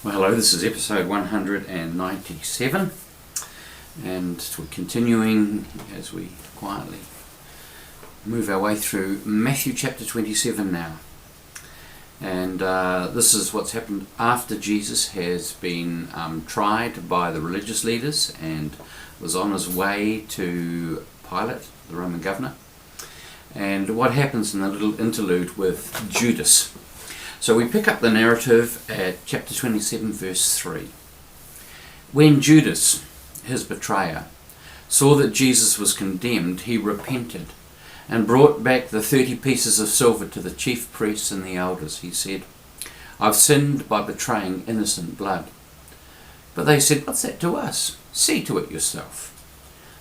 Well, hello, this is episode 197, and we're continuing as we quietly move our way through Matthew chapter 27 now. And this is what's happened after Jesus has been tried by the religious leaders and was on his way to Pilate, the Roman governor. And what happens in the little interlude with Judas. So we pick up the narrative at chapter 27, verse 3. When Judas, his betrayer, saw that Jesus was condemned, he repented and brought back the 30 pieces of silver to the chief priests and the elders. He said, "I've sinned by betraying innocent blood." But they said, "What's that to us? See to it yourself."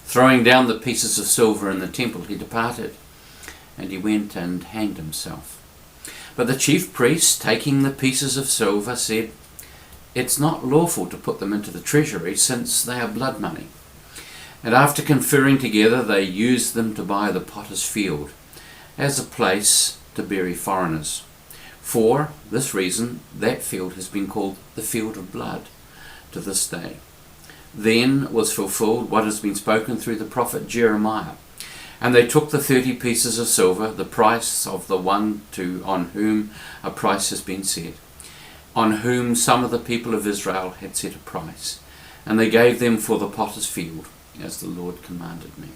Throwing down the pieces of silver in the temple, he departed, and he went and hanged himself. But the chief priests, taking the pieces of silver, said, "It's not lawful to put them into the treasury, since they are blood money." And after conferring together, they used them to buy the potter's field, as a place to bury foreigners. For this reason, that field has been called the field of blood to this day. Then was fulfilled what has been spoken through the prophet Jeremiah. And they took the 30 pieces of silver, the price of the one on whom a price has been set, on whom some of the people of Israel had set a price, and they gave them for the potter's field, as the Lord commanded me.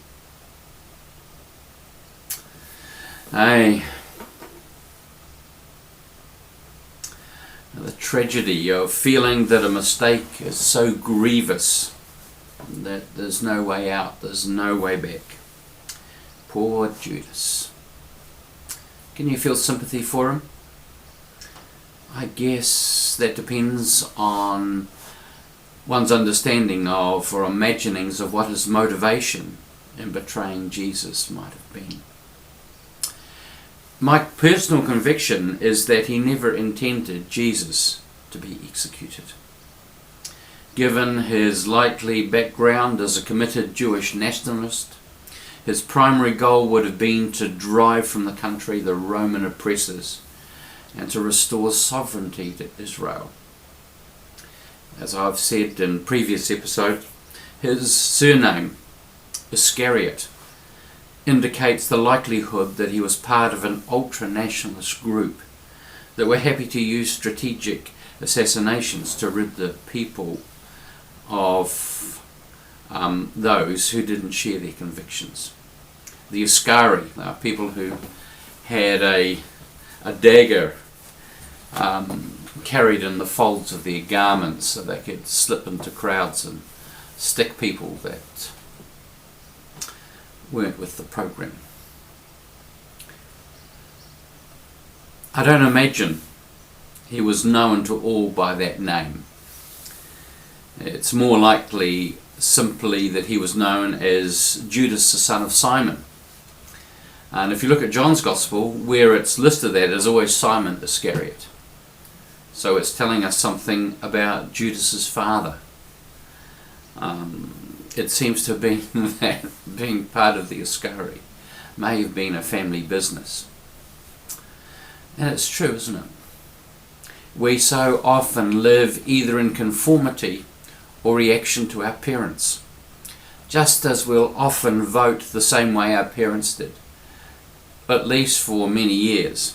The tragedy of feeling that a mistake is so grievous that there's no way out, there's no way back. Poor Judas. Can you feel sympathy for him? I guess that depends on one's understanding of or imaginings of what his motivation in betraying Jesus might have been. My personal conviction is that he never intended Jesus to be executed. Given his likely background as a committed Jewish nationalist, his primary goal would have been to drive from the country the Roman oppressors and to restore sovereignty to Israel. As I've said in previous episodes, his surname, Iscariot, indicates the likelihood that he was part of an ultra-nationalist group that were happy to use strategic assassinations to rid the people of those who didn't share their convictions. The Iscari are people who had a dagger carried in the folds of their garments so they could slip into crowds and stick people that weren't with the program. I don't imagine he was known to all by that name. It's more likely simply that he was known as Judas, the son of Simon. And if you look at John's Gospel, where it's listed that, there's always Simon Iscariot. So it's telling us something about Judas's father. It seems to have been that being part of the Iscari may have been a family business. And it's true, isn't it? We so often live either in conformity or reaction to our parents, just as we'll often vote the same way our parents did, at least for many years.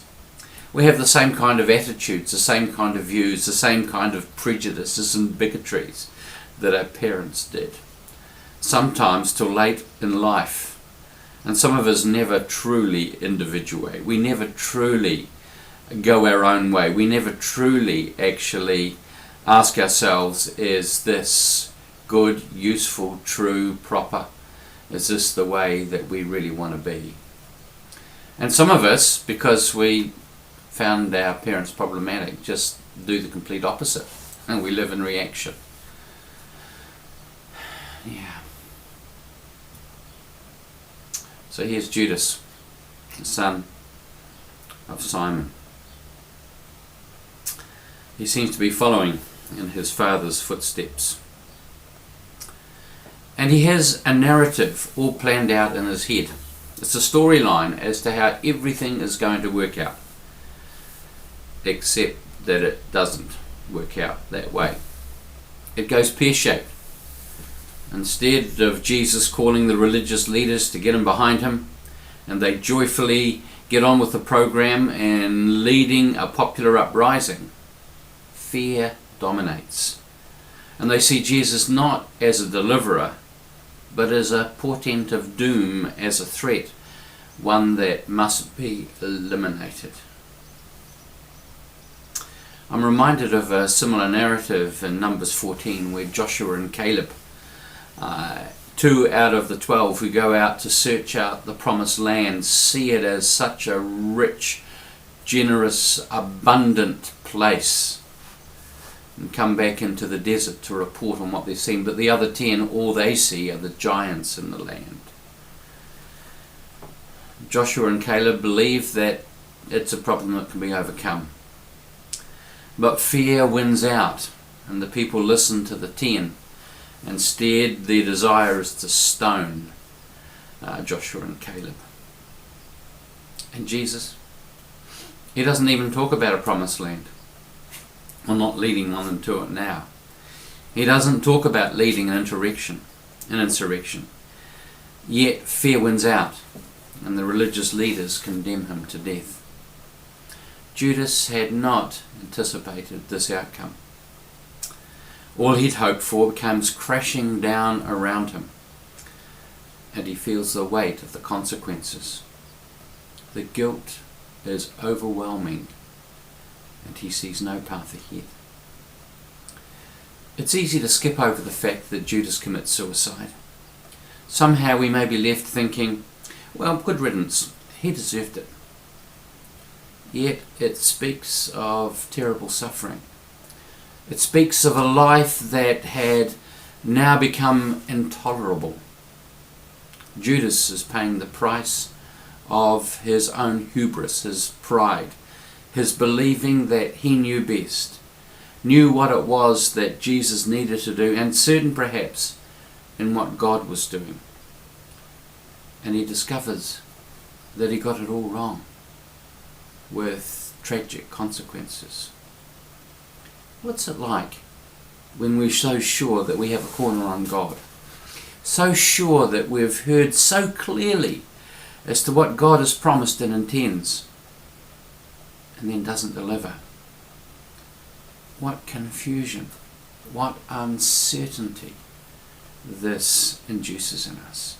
We have the same kind of attitudes, the same kind of views, the same kind of prejudices and bigotries that our parents did, sometimes till late in life. And some of us never truly individuate. We never truly go our own way. We never truly actually ask ourselves, is this good, useful, true, proper? Is this the way that we really want to be? And some of us, because we found our parents problematic, just do the complete opposite, and we live in reaction. Yeah. So here's Judas, the son of Simon. He seems to be following in his father's footsteps. And he has a narrative all planned out in his head. It's a storyline as to how everything is going to work out, except that it doesn't. work out that way. It goes pear-shaped. Instead of Jesus calling the religious leaders to get in behind him, and they joyfully get on with the program and leading a popular uprising, fear dominates. And they see Jesus not as a deliverer, but as a portent of doom, as a threat, one that must be eliminated. I'm reminded of a similar narrative in Numbers 14 where Joshua and Caleb, 2 out of the 12 who go out to search out the promised land, see it as such a rich, generous, abundant place, and come back into the desert to report on what they've seen. But the other 10, all they see are the giants in the land. Joshua and Caleb believe that it's a problem that can be overcome. But fear wins out, and the people listen to the 10. Instead, their desire is to stone Joshua and Caleb. And Jesus, he doesn't even talk about a promised land, or not leading on into it now. He doesn't talk about leading an insurrection. Yet fear wins out, and the religious leaders condemn him to death. Judas had not anticipated this outcome. All he'd hoped for comes crashing down around him, and he feels the weight of the consequences. The guilt is overwhelming, and he sees no path ahead. It's easy to skip over the fact that Judas commits suicide. Somehow we may be left thinking, well, good riddance, he deserved it. Yet it speaks of terrible suffering. It speaks of a life that had now become intolerable. Judas is paying the price of his own hubris, his pride, his believing that he knew best, knew what it was that Jesus needed to do, and certain perhaps in what God was doing. And he discovers that he got it all wrong, with tragic consequences. What's it like when we're so sure that we have a corner on God? So sure that we've heard so clearly as to what God has promised and intends, and then doesn't deliver? What confusion, what uncertainty this induces in us.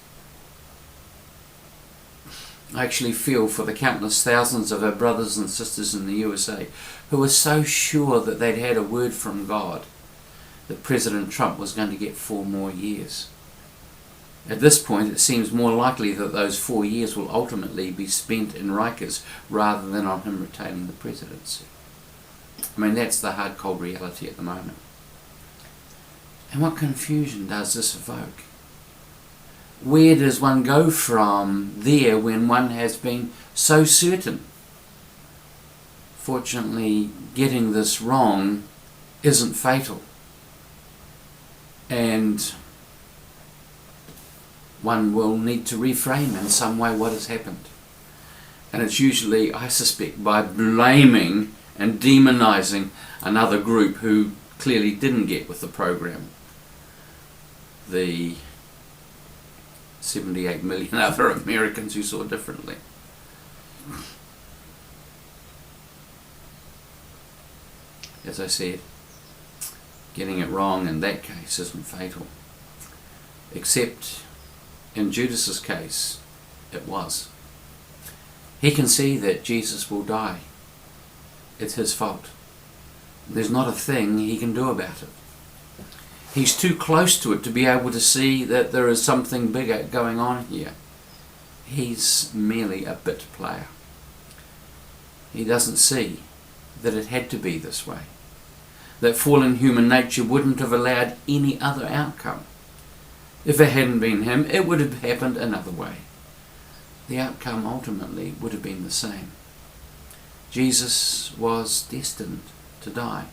I actually feel for the countless thousands of our brothers and sisters in the USA who were so sure that they'd had a word from God that President Trump was going to get 4 more years. At this point, it seems more likely that those 4 years will ultimately be spent in Rikers rather than on him retaining the presidency. I mean, that's the hard, cold reality at the moment. And what confusion does this evoke? Where does one go from there when one has been so certain? Fortunately, getting this wrong isn't fatal. And one will need to reframe in some way what has happened. And it's usually, I suspect, by blaming and demonizing another group who clearly didn't get with the program. The 78 million other Americans who saw differently. As I said, getting it wrong in that case isn't fatal. Except in Judas's case, it was. He can see that Jesus will die. It's his fault. There's not a thing he can do about it. He's too close to it to be able to see that there is something bigger going on here. He's merely a bit player. He doesn't see that it had to be this way. That fallen human nature wouldn't have allowed any other outcome. If it hadn't been him, it would have happened another way. The outcome ultimately would have been the same. Jesus was destined to die.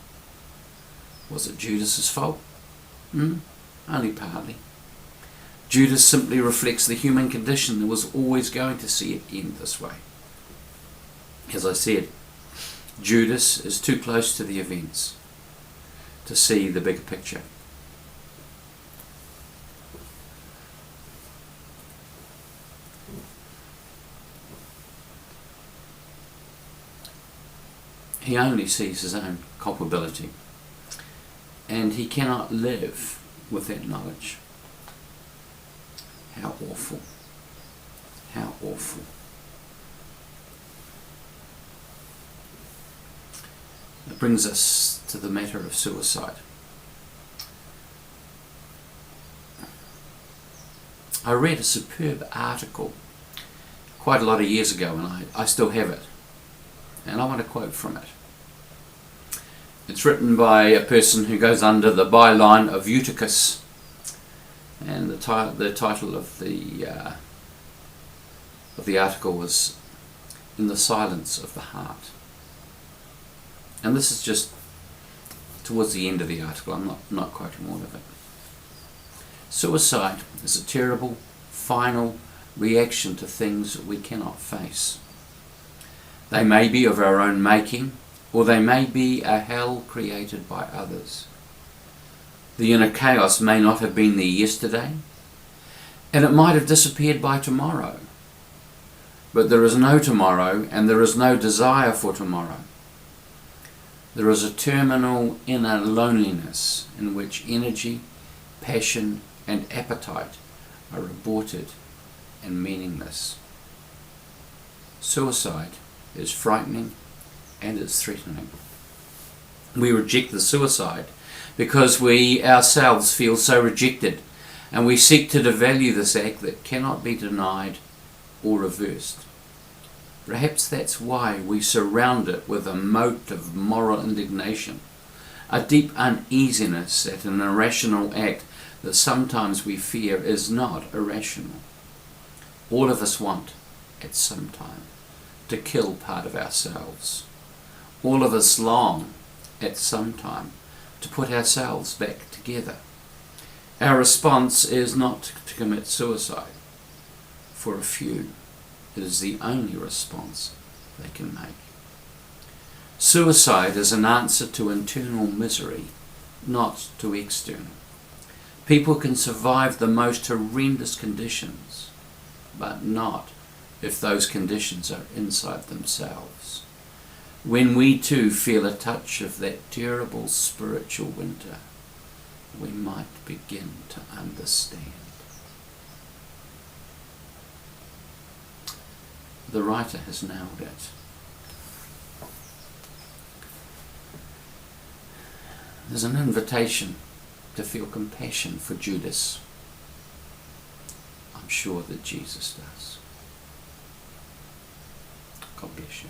Was it Judas's fault? Only partly. Judas simply reflects the human condition that was always going to see it end this way. As I said, Judas is too close to the events. to see the bigger picture. He only sees his own culpability, and he cannot live with that knowledge. How awful. How awful. It brings us to the matter of suicide. I read a superb article quite a lot of years ago, and I still have it. And I want to quote from it. It's written by a person who goes under the byline of Eutychus, and the title of the article was "In the Silence of the Heart." And this is just towards the end of the article. I'm not quoting all of it. Suicide is a terrible, final reaction to things that we cannot face. They may be of our own making, or they may be a hell created by others. The inner chaos may not have been there yesterday, and it might have disappeared by tomorrow. But there is no tomorrow, and there is no desire for tomorrow. There is a terminal inner loneliness in which energy, passion, and appetite are aborted and meaningless. Suicide is frightening and it's threatening. We reject the suicide because we ourselves feel so rejected, and we seek to devalue this act that cannot be denied or reversed. Perhaps that's why we surround it with a moat of moral indignation, a deep uneasiness at an irrational act that sometimes we fear is not irrational. All of us want, at some time, to kill part of ourselves. All of us long, at some time, to put ourselves back together. Our response is not to commit suicide. For a few, it is the only response they can make. Suicide is an answer to internal misery, not to external. People can survive the most horrendous conditions, but not if those conditions are inside themselves. When we too feel a touch of that terrible spiritual winter, we might begin to understand. The writer has nailed it. There's an invitation to feel compassion for Judas. I'm sure that Jesus does. God bless you.